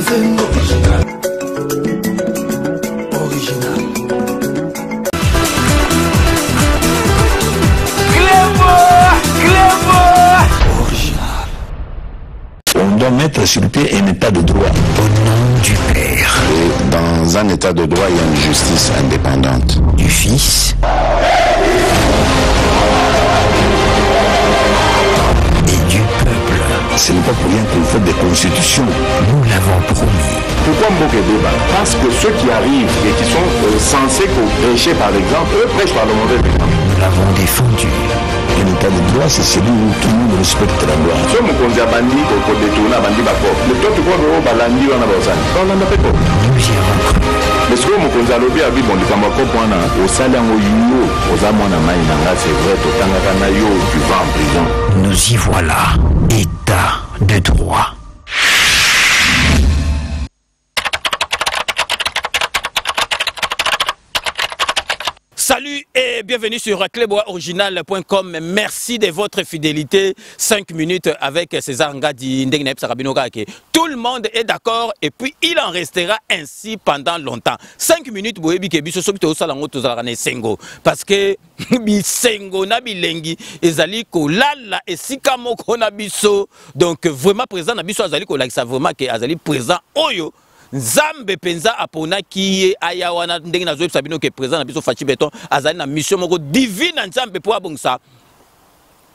Original. Original. Original. On doit mettre sur pied un état de droit. Au nom du Père. Et dans un état de droit, il y a une justice indépendante. Du Fils. Et du peuple. Ce n'est pas pour rien qu'on fait des constitutions. Nous l'avons promis. Pourquoi Mboké débat? Parce que ceux qui arrivent et qui sont censés prêcher par l'exemple, eux prêchent par le mauvais exemple. Nous l'avons défendu. Un état de droit, c'est celui où tout le monde respecte la loi. Si on me bandi pour détourner un bandi bako, le toi tu crois que balandi on a besoin. On en a fait quoi? Nous y avons cru. Mais ce que mon konza lobi a vu bon likamako point au salaire au yo, aux amons à maïnanga, c'est vrai, tout tanga yo, tu vas en prison. Nous y voilà. État de droit. Salut et bienvenue sur cleboisoriginal.com. Merci de votre fidélité. 5 minutes avec César Ngadi Ndengnep Sarabinokake. Tout le monde est d'accord et puis il en restera ainsi pendant longtemps. 5 minutes boyebi ke biso soki to sala ngoto zala ne sengo parce que bisengo na bilengi ezali ko lala esika moko na biso. Donc vraiment présent na biso azali ko lakisa vraiment que azali présent oyo Nzambe penza apona kiye ayawana ndenge na zoe sabino ke présent na biso Fachi Beton azali na mission moko divine Nzambe po abongisa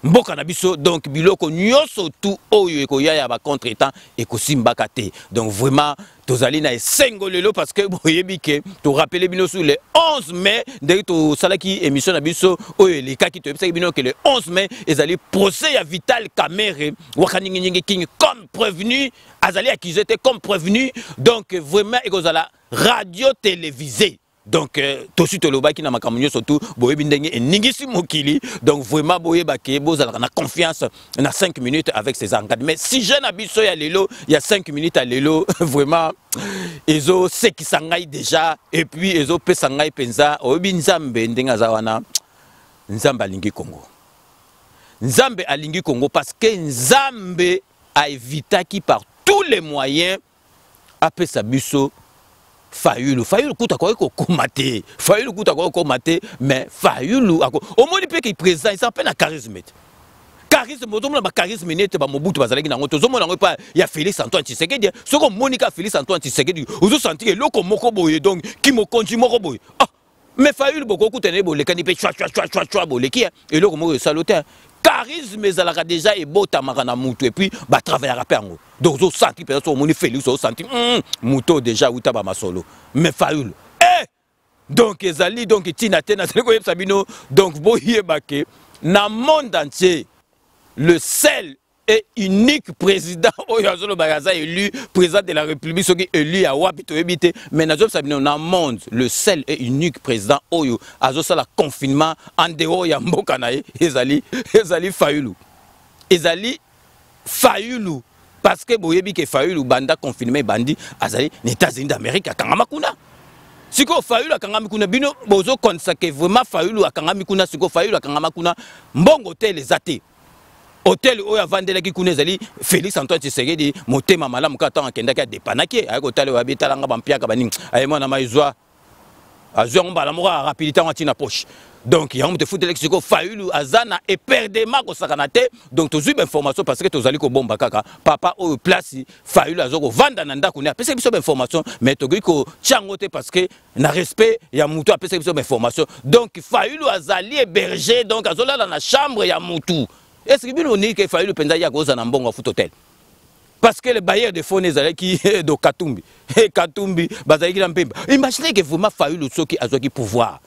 mboka na biso. Donc biloko nyoso tout oyo ekoya ya ba contretemps ekosimbaka te. Donc vraiment tozali na esengo lelo parce que boyebi ke to rappeler bino sur le 11 mai ndenge to salaki émission na biso oyo lekaki to ebisaki bino ke le 11 mai ezali procès ya Vital Kamerhe wakaningi king comme prévenu azali accusé comme prévenu. Donc vraiment ekozala radio télévisée. Donc tosi tolobaki na makamunyo surtout boyebi ndenge eningisi mokili. Donc vraiment boyebake bozala na confiance na 5 minutes avec ces engades. Mais si jeune abiso ya lelo il y a 5 minutes à lelo vraiment ezo seki sangai déjà et puis ezo pesangai penza oyebi Nzambe ndenge azawana Nzambe alingi Congo. Nzambe alingi Congo parce que Nzambe a évitaki par tous les moyens apesa biso Fayulu kuta kwa eko komate. Fayulu kuta kwa eko komate, mais Fayulu ako. Au moins il peut qu'il présent, il s'appelle un charisme. Charisme, on a charisme net ba Mobutu bazalaki na ngoto. Zomo na ngo pa ya Félix Antoine Tshisekedi. Soko Monica Félix Antoine Tshisekedi. Ozo sentir que loko moko boye donc ki mo konji moko boye. Ah, mais Fayulu boko kutene bo le kanipe chwa bo le ki et loko moko saloter. Charisme ezalaka déjà et beau tamarana mutu et puis ba travailler rapper ngo. Donc zo senti peut-être au moni Félix zo senti muto déjà uta ba masolo. Mais Fayulu donc ezali donc tina tena ko sabino donc boye bake na monde entier le seul et unique président Oyazolo Bagaza élu président de la République soki élu à Wapito ebité mais na sabino na monde le seul et unique président Oyo azo sala confinement en dehors ya mboka na ezali Fayulu. Ezali Fayulu parce que boyebi ke Fayulu banda confinement bandi azali les États-Unis d'Amérique akangama kuna. Siko Fayulu akangama kuna bino bozo consacrer vraiment Fayulu akangama kuna siko Fayulu akangama kuna mbongo te les athées. Hôtel où a vendu qui connaît Zali Félix Antoine Tshisekedi motema malamu ka tant akenda ka depanaki ayako tale wa betalanga bampiaka bani ayema na maizwa azwa mbala mora rapidité ngati na poche. Donc il y a un te foutre lexico Fayulu azana et perdema ko sakanate. Donc tu as information parce que tu zali ko bomba kaka papa au place Fayulu azoko vanda na ndako ne apesa biso information mais to ko changote parce que na respect ya mutu apesa biso information. Donc Fayulu azali héberger donc azola na chambre ya mutu. Est-ce que vous dites qu'il fallait le penza ya goza na mbongo foot hôtel? Parce que le bailleur de fonds est qui de Katumbi. Katumbi, bazali na mpemba. Imaginez que vraiment Fayulu soki azoki pouvoir.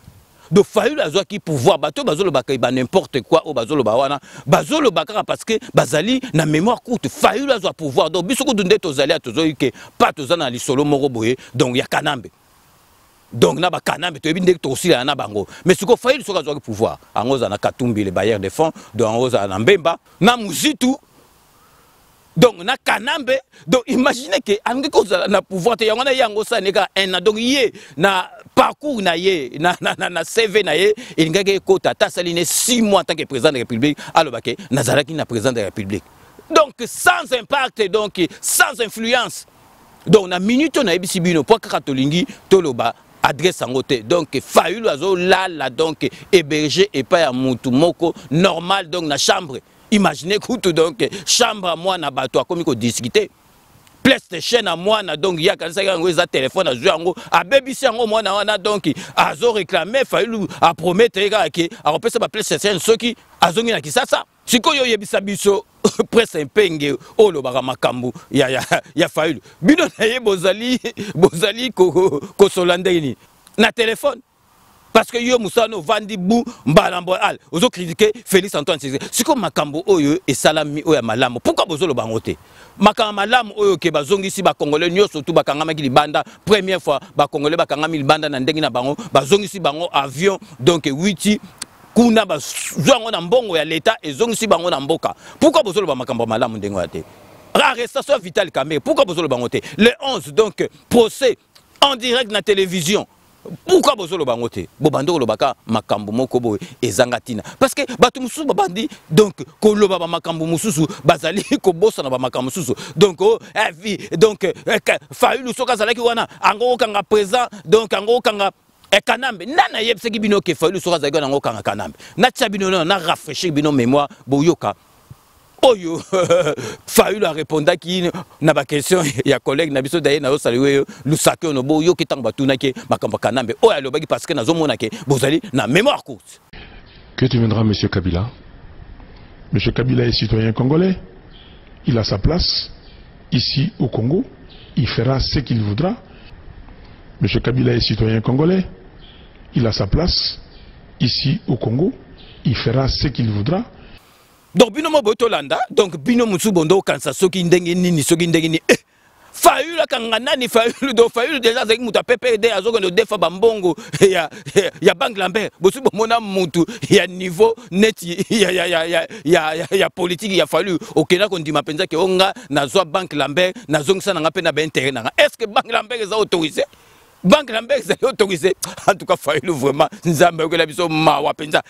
Donc Fayulu azoki pouvoir bato bazolo bakay ba n'importe quoi au bazolo bawana. Bazolo bakara parce que bazali na mémoire courte Fayulu azo pouvoir. Donc bisoko dunde tozali atozoki ke pas tozana li solo moko boye. Donc ya Kanambe. Donc na ba Kanambe to ebinde to aussi na bango mais ce qu'on fait soka zo pouvoir angoza na Katumbi les bailleurs de fonds donc angoza na Mbemba na Muzitu donc na Kanambe donc imaginez que angi ko na pouvoir te yangona yango sa neka un donc yé na parcours na yé na CV na yé il ngake ko tata saline 6 mois en tant que président de la République alobake nazalaki na président de la République donc sans impact donc sans influence. Donc na minute on a ebisi bino po kaka tolingi toloba adresse en côté. Donc Fayulu azo là donc héberger et pas à mutu moko normal donc na chambre. Imaginez que donc chambre à moi na bato comme ko discuter. PlayStation à moi na donc ya kanisa yango za téléphone à jouer yango a BBC yango moi na donc azo réclamer Fayulu a promettre que a repasser ba PlayStation ceux qui azongi na kisasa. Sikoyo yebisa biso presse impenge olo baka makambu ya Fayulu. Bino na ye bozali ko solandeni na téléphone. Parce que yo musano vandi bu mbalambo al ozo critiquer Félix Antoine Tshisekedi. Siko makambo oyo et salami oyo malamu. Pourquoi bozolo bangote? Makambo malamu oyo ke bazongi si ba congolais nyoso tout bakangama ki libanda première fois ba congolais bakangami libanda na ndengi na bango bazongi si bango avion donc 8 kuna ba zwango na mbongo ya l'état et zongi si bango na mboka. Pourquoi bozolo ba makambo malamu ndengo ate? Arrestation Vital Kamerhe. Pourquoi bozolo bangote? Le 11 donc procès en direct na télévision. Pourquoi bozolo bangote? Bobando lobaka makambo moko boy ezangatina. Parce que batu mususu babandi donc ko loba ba makambo mususu bazali ko bossa na ba makambo mususu. Donc donc Fayulu soka zalaki wana ango kanga présent donc ango kanga Kanambe nana yebseki bino ke Fayulu soka zalaki wana ango kanga Kanambe. Na tchabino na rafraîchir bino mémoire boyoka. Oyo Fayulu a répondu qui na ba question ya collègue na biso d'ailleurs na saluer Lusake onobo yo kitang batuna ke makambo Kanambe oya lobaki parce que nazo mona ke bozali na mémoire courte. Que deviendra monsieur Kabila? Monsieur Kabila est citoyen congolais. Il a sa place ici au Congo. Il fera ce qu'il voudra. Monsieur Kabila est citoyen congolais. Il a sa place ici au Congo. Il fera ce qu'il voudra. Donc binomo botolanda donc binomo subondo kansa soki ndenge nini soki ndenge ni Fayulu kanga nani Fayulu do Fayulu déjà avec muta PPD azoko no defa bambongo ya Bank Lambert bosu bomona mutu ya niveau net ya politique ya Fayulu okena ko ndima penza ke onga nazwa Bank Lambert nazongisa na ngape na ba intérêt na est-ce que Bank Lambert est autorisé? Bank Lambert est autorisé. En tout cas Fayulu vraiment nzambe ko la biso mawa penza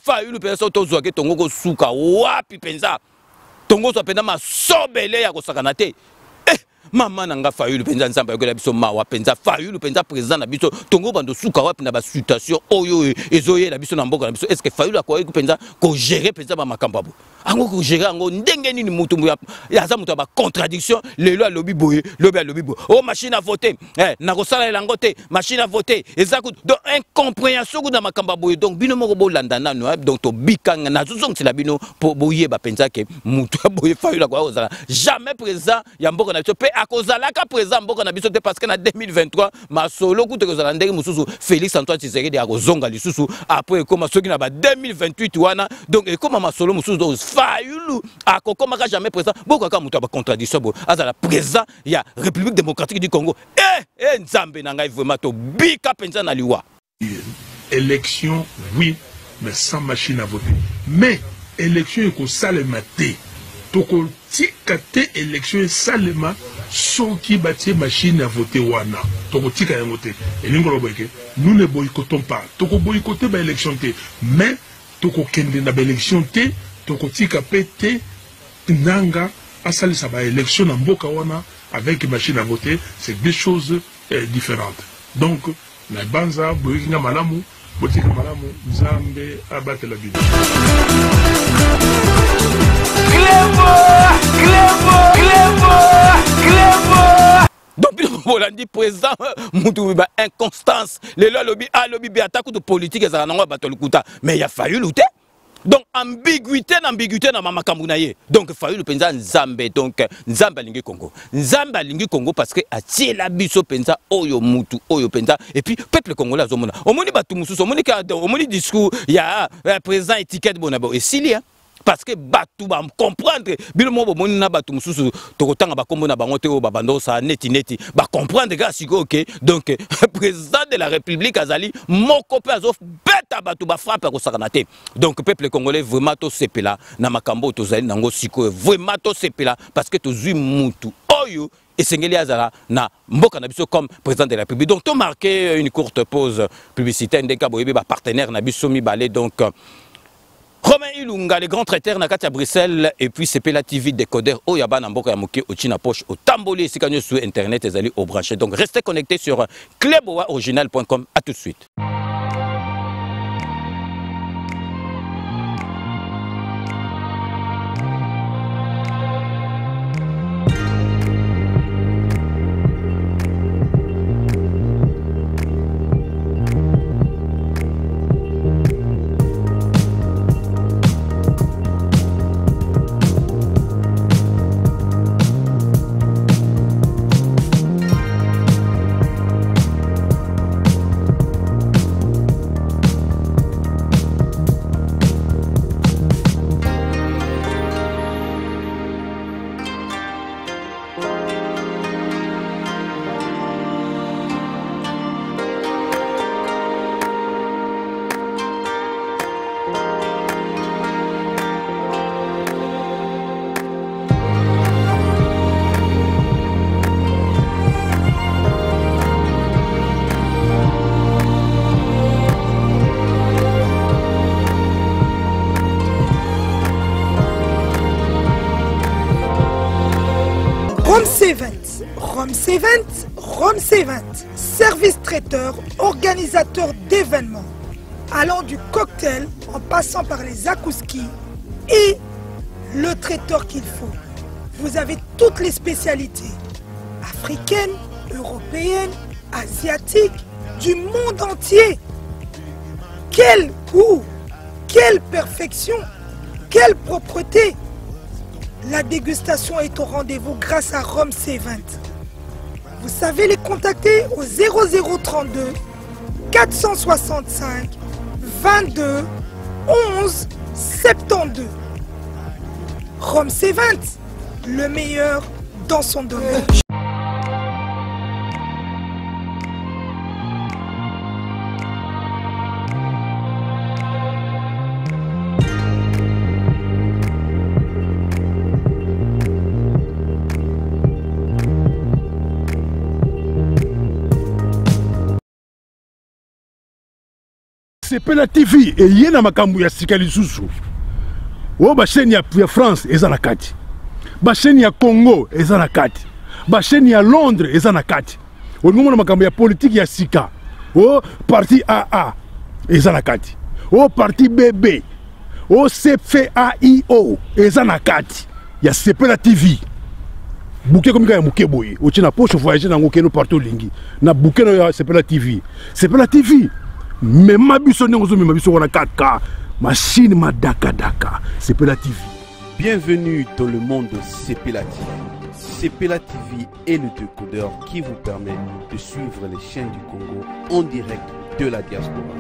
Fayulu penza tozwa ke tongo ko suka wapi penza tongo so penza masobele ya ko sakana te Maman nanga Fayulu penza nzamba yokola biso mawa penza Fayulu penza président na biso tongo bando suka wapi na ba situation oyo ezoye na biso na mboka na biso est-ce que Fayulu akoyi penza ko gérer penza ba makambo ango ko gérer ango ndenge nini mutu ya za mutu ba contradiction lelo a lobby boye oh machine à voter na ko sala elango te machine à voter ezaku donc incompréhension ku na makambo boye donc bino moko bolanda nanu donc to bikanga na zozong tila bino po boye ba penza ke mutu boye Fayulu ko ozala jamais président ya mboka na biso à cause de la présent mboka na biso te parce que na 2023 ma solo ku te kozala ndenge mususu Félix Antoine Tshisekedi akozonga lisusu après comme soki na ba 2028 wana donc comme ma solo mususu donc Fayulu akokoma ka jamais présent boka ka mutu ba contradiction bo azala présent ya République démocratique du Congo nzambe na ngai vraiment to bika penza na liwa élection oui mais sans machine à voter mais élection eko salema te toko tika te élection salema soki batie machine à voter wana toko tika yango te elingolo boyeke nous ne boycottons pas toko boycotter ba élection te mais toko kende na ba élection te toko tika pete nanga asalisa ba élection na mboka wana avec machine à voter c'est deux choses différentes donc na banza boyinga malamu botika malamu nzambe abatela bino donc bolandi président mutu ba inconstance lelo lobby attaque de politique ezala nango bato lukuta mais il a fallu lutter donc ambiguïté na makambo na ye donc Fayulu penza nzambe donc nzambe alingi Congo parce que atie la biso penza oyo mutu oyo penza et puis peuple congolais azomona omoni batu mususu omoni discours ya président étiquette bonabo et silia parce que batu ba comprendre bilo mo bomoni na batu mususu tokotanga ba kombo na bango te o babando sa neti ba comprendre ga siko OK donc président de la République azali moko pe azo beta batu ba frappe ko sakana te donc peuple congolais vraiment to sepela na makambo to zali nango siko vraiment to sepela parce que to zui mutu oyo esengeli azala na mboka na biso comme président de la République donc to marquer une courte pause publicitaire ndeka boyebi ba partenaire na biso mi balé donc Romain Ilunga, le grand traiteur na Katia Bruxelles, et puis c'est la TV décodeur Oyaba Namboka Yamoke au China Poche au Tamboli et Sikanyo sur internet et allez au branché. Donc restez connectés sur cleboaoriginal.com. À tout de suite. Rome C20, service traiteur, organisateur d'événements, allant du cocktail en passant par les akouskis et le traiteur qu'il faut. Vous avez toutes les spécialités, africaines, européennes, asiatiques, du monde entier. Quel goût, quelle perfection, quelle propreté. La dégustation est au rendez-vous grâce à Rome C20. Vous savez les contacter au 0032 465 22 11 72. Rome C20, le meilleur dans son domaine. Sepela TV et yena makambu ya sika lisusu. O ba chaîne ya France eza na kati. Ba chaîne ya Congo eza na kati. Ba chaîne ya Londres eza na kati. O ngomona makambu ya politique ya sika. O parti AA eza na kati. O parti BB. O CFAIO eza na kati. Ya Sepela TV. Bouquet comme ya muke boye. O tina poche voyager na ngokeno partout lingi. Na bouquet no ya Sepela TV. Sepela TV. Mais ma biso n'engozo mais ma biso wana 4K machine ma daka Sepela TV. Bienvenue dans le monde de Sepela TV. Sepela TV est le décodeur qui vous permet de suivre les chaînes du Congo en direct de la diaspora.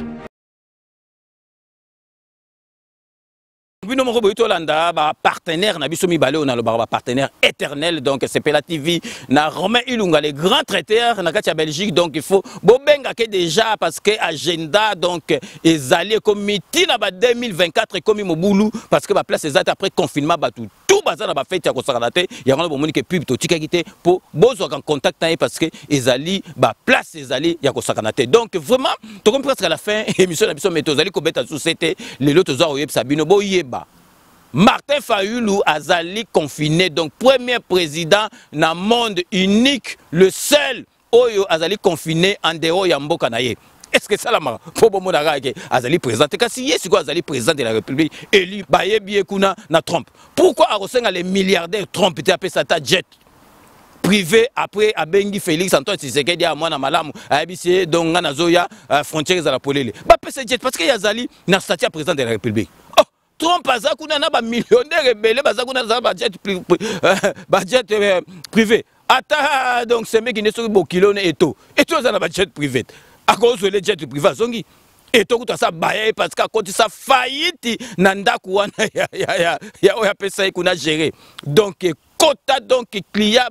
Bino moko boyito landa ba partenaire na biso mibale on a le partenaire éternel donc Sepela TV na Romain Ilunga le grand traiteur na kati ya Belgique donc il faut bobenga ke déjà parce que agenda donc ezali comme miti na ba 2024 comme mobulu parce que ba place ezata après confinement ba tout baza na ba fête ya kosakana te ya ngana bomoni ke pub to tikaki te po bozo en contact na parce que ezali ba place ezali ya kosakana te donc vraiment to comme presque à la fin émission na biso meto ezali ko beta société les loto zo oyeb sabino boyeba Martin Fayulu azali confiné, donc premier président dans le monde unique, le seul oyo azali confiné en dehors ya mboka na ye. Est-ce que ça la mara pour bon mona ke azali président kasi yesi ko azali président de la République élu bayebi ekuna na Trump. Pourquoi arosenga les milliardaires Trump te apesa ta jet privé après abengi Félix Antoine Tshisekedi a mwana malamu abisi donc ngana zoya frontières za la polele. Ba pesa jet parce que yazali na statut président de la République. Trump aza kuna na ba millionnaire rebelle baza kuna za ba jet privé. Ata donc c'est mec qui ne sont pas kilone eto za na ba jet privé. À cause de les jet privé zongi eto kuta sa baye parce que quand ça faillite na ndaku wana ya oya pesa kuna gérer. Donc quota donc client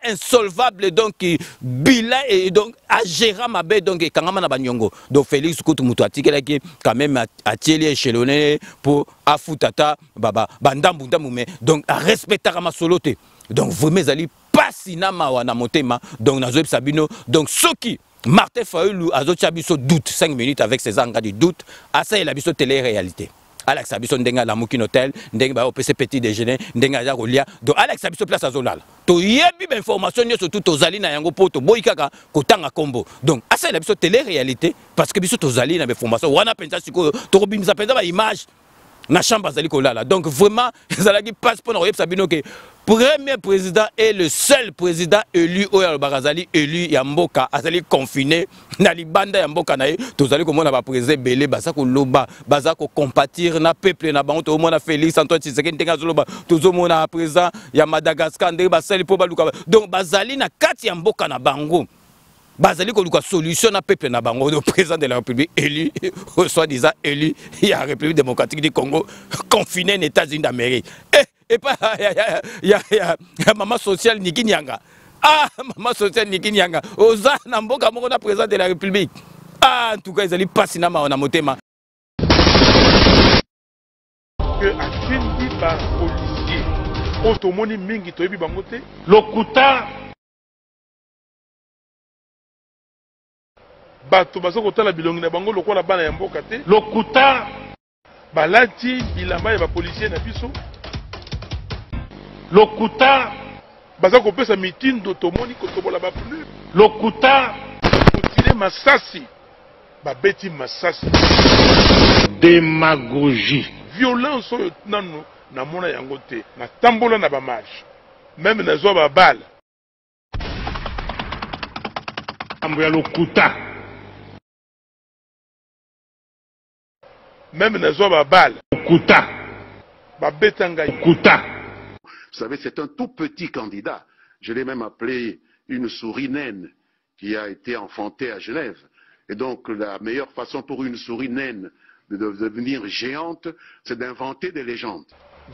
insolvable donc bilan et donc à gérer ma baie donc kangama na banyongo donc Félix Koutou mutu atikela ki quand même atieli échelonné pour afutata baba bandambu mais donc à respecter ma soloté donc vous mes ali pas sinama wana motema donc nazo sabino donc soki Martin Fayulu azotia biso doute 5 minutes avec ses angles du doute à ça il a biso télé-réalité Alex Abiso ndenga la Moukin Hotel, ndenga ba opc petit déjeuner, ndenga ya kolia. Donc Alex Abiso place azolala. To yebi ba information surtout tozali na yango poto boyikaka kotanga kombo. Donc asa la biso télé réalité parce que biso tozali na information wana penza siko to robinza penza ba image na chambre azali kolala. Donc vraiment ezalaki passe pour na sabino que premier président et le seul président élu au Barazali élu ya mboka azali confiné na libanda ya mboka na ye tozali komona ba président belé bazako loba bazako compatir na peuple na bango to mona Félix Antoine Tshisekedi ndenga zoloba tozomona président ya Madagascar ndenge basali po baluka donc bazali na kati ya mboka na bango bazali koluka solution na peuple na bango le président de la République élu soi-disant élu ya République démocratique du Congo confiné aux États-Unis d'Amérique et pas ya maman sociale Niki Nyanga. Ah, maman sociale Niki Nyanga. Oza na mboka moko na président de la République. Ah, en tout cas, ils allaient pas sinama on a motema. Que atindi ba policier. Otomoni mingi toyebi bangote. Lokuta. Bato bazoko tala bilongi na bango lokola bana ya mboka te. Lokuta. Balati bilamba ya ba policier na biso. Lokuta bazako pesa mitindo tomoni kotobola ba pneu. Lokuta kotile masasi babeti masasi. Démagogie. Violence oyo nanu na mona yango te na tambola na ba marche. Même na zo ba balle. Ambo ya lokuta. Même na zo ba balle. Lokuta. Babetanga lokuta. Vous savez, c'est un tout petit candidat. Je l'ai même appelé une souris naine qui a été enfantée à Genève. Et donc, la meilleure façon pour une souris naine de devenir géante, c'est d'inventer des légendes.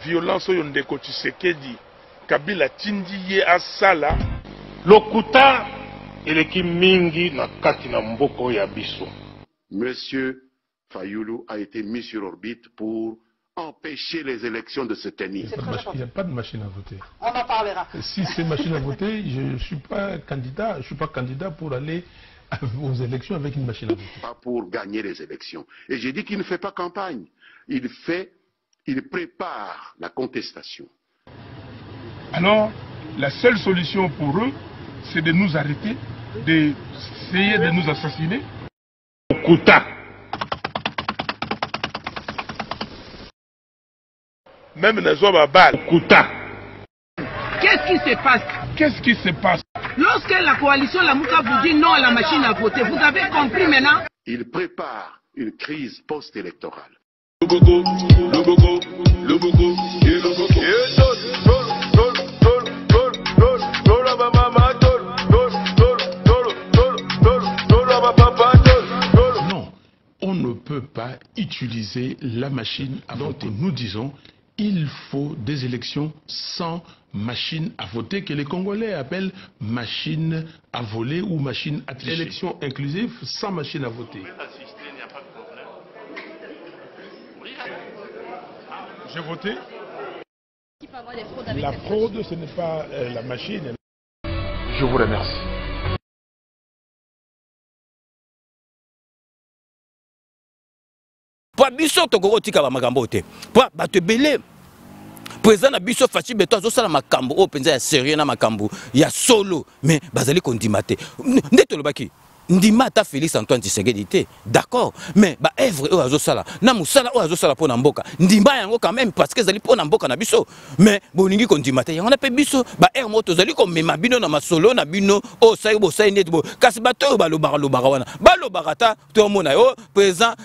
Violence oyo ndeko Tshisekedi, Kabila tindiye asala, lokuta eleki mingi na kati na mboko ya biso. Monsieur Fayulu a été mis sur orbite pour empêcher les élections de se tenir. Il n'y a pas de machine à voter. On en parlera. Si c'est machine à voter, je ne suis pas candidat pour aller aux élections avec une machine à voter. Pas pour gagner les élections. Et j'ai dit qu'il ne fait pas campagne. Il prépare la contestation. Alors, la seule solution pour eux, c'est de nous arrêter, d'essayer de nous assassiner. Okuta. Même dans la balle. Okuta. Qu'est-ce qui se passe? Qu'est-ce qui se passe? Lorsque la coalition Lamuka vous dit non à la machine à voter, vous avez compris maintenant? Il prépare une crise post-électorale. Non, on ne peut pas utiliser la machine à voter. Nous disons, il faut des élections sans machine à voter, que les Congolais appellent machine à voler ou machine à tricher. Élection inclusive sans machine à voter. J'ai voté. La fraude, ce n'est pas la machine. Je vous remercie. Po biso tokoko tika ba makambo te. Po bato belé président na biso Fachi Beto azosala makambo o penza ya sérieux na makambo ya solo mais bazali kondima te. Ndeto lobaki ndima ta Félix Antoine Tshisekedi te. D'accord, mais ba œuvre o azosala na musala o azosala po na mboka. Ndima yango quand même parce que zali po na mboka na biso. Mais boningi kondima te. Yango na pe biso ba air moto zali ko mema bino na masolo na bino o sai bo sai net bo. Kasi bato ba lobara wana. Ba lobara ta to mona yo président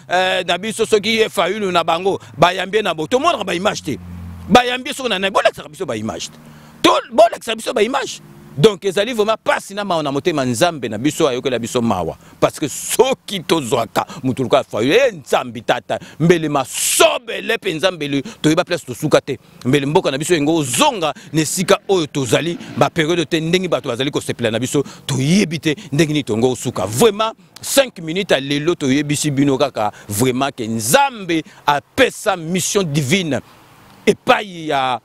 na biso soki Fayulu na bango ba yambie na bo. To mona ba image te. Ba yambie so na bo la biso ba image. To bo la biso ba image. Donc ils allaient vraiment pas sinama on a monté manzambe na biso ayoke la biso mawa parce que soki tozwaka mutuluka Fayulu nzambi tata mbele masobe le penzambele to yeba place to sukate mbele mboka na biso ngo zonga nesika oyo tozali ba période te ndengi bato bazali ko sepela na biso to yebite ndengi ni tongo suka vraiment 5 minutes à lelo to yebisi bino kaka vraiment que nzambe a pesa mission divine et pas ya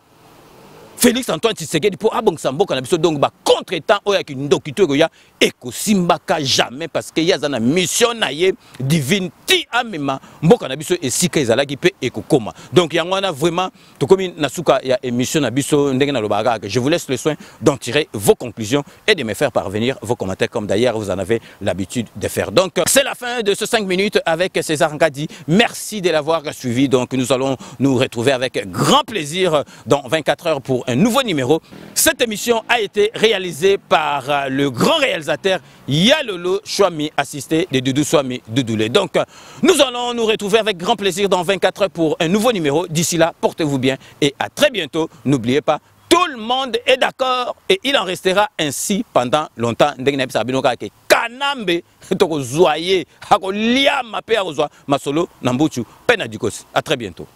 Félix Antoine Tshisekedi pour abongisa mboka na biso donc ba contre-temps oya ki ndokito ya ekosimbaka jamais parce que yazana mission naye divine ti amema mboka na biso esika ezalaki pe ekokoma. Donc yangwana vraiment tokomi nasuka ya émission na biso ndenge na lobaka. Je vous laisse le soin d'en tirer vos conclusions et de me faire parvenir vos commentaires comme d'ailleurs vous en avez l'habitude de faire. Donc c'est la fin de ce 5 minutes avec César Ngadi. Merci de l'avoir suivi. Donc nous allons nous retrouver avec grand plaisir dans 24 heures pour un nouveau numéro. Cette émission a été réalisée par le grand réalisateur Yalolo Chouami, assisté de Doudou Chouami Doudoulé. Donc nous allons nous retrouver avec grand plaisir dans 24 heures pour un nouveau numéro. D'ici là, portez-vous bien et à très bientôt. N'oubliez pas, tout le monde est d'accord et il en restera ainsi pendant longtemps. Kanambe toko zoyer hako liama pe akozwa masolo nambuchu pena dikosi. À très bientôt.